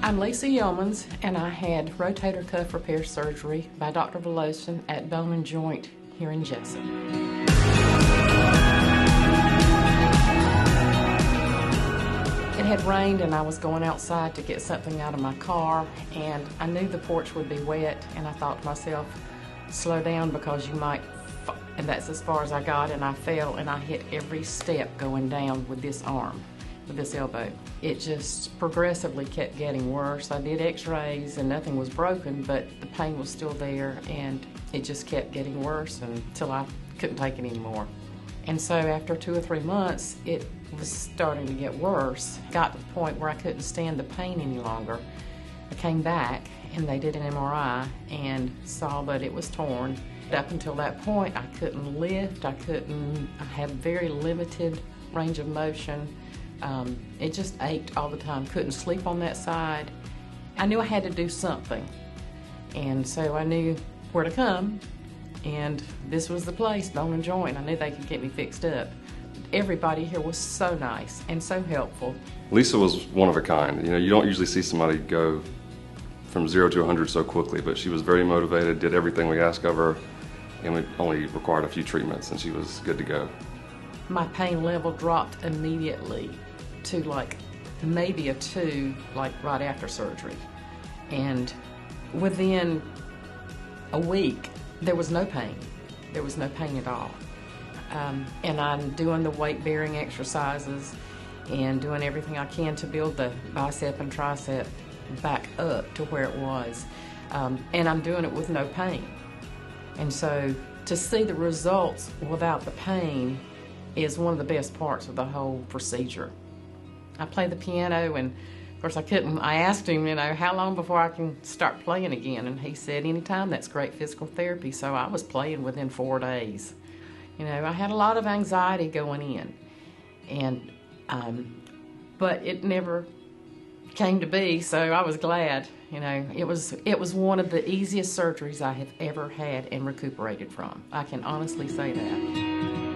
I'm Lisa Yeomans, and I had rotator cuff repair surgery by Dr. Voloshin at Bone and Joint here in Jessup. It had rained and I was going outside to get something out of my car, and I knew the porch would be wet, and I thought to myself, slow down because you might fall. And that's as far as I got, and I fell and I hit every step going down with this arm, with this elbow. It just progressively kept getting worse. I did x-rays and nothing was broken, but the pain was still there, and it just kept getting worse until I couldn't take it anymore. And so after 2 or 3 months, it was starting to get worse. Got to the point where I couldn't stand the pain any longer. I came back and they did an MRI and saw that it was torn. Up until that point, I couldn't lift, I had very limited range of motion. It just ached all the time, couldn't sleep on that side. I knew I had to do something, and so I knew where to come, and this was the place, Bone and Joint. I knew they could get me fixed up. Everybody here was so nice and so helpful. Lisa was one of a kind. You know, you don't usually see somebody go from 0 to 100 so quickly, but she was very motivated, did everything we asked of her, and we only required a few treatments, and she was good to go. My pain level dropped immediately to like maybe a 2, like right after surgery. And within a week, there was no pain. There was no pain at all. And I'm doing the weight-bearing exercises and doing everything I can to build the bicep and tricep back up to where it was. And I'm doing it with no pain. And so to see the results without the pain is one of the best parts of the whole procedure. I play the piano, and of course I asked him, you know, how long before I can start playing again? And he said, anytime. That's great physical therapy. So I was playing within 4 days. You know, I had a lot of anxiety going in, and but it never came to be, so I was glad. You know, it was one of the easiest surgeries I have ever had and recuperated from. I can honestly say that.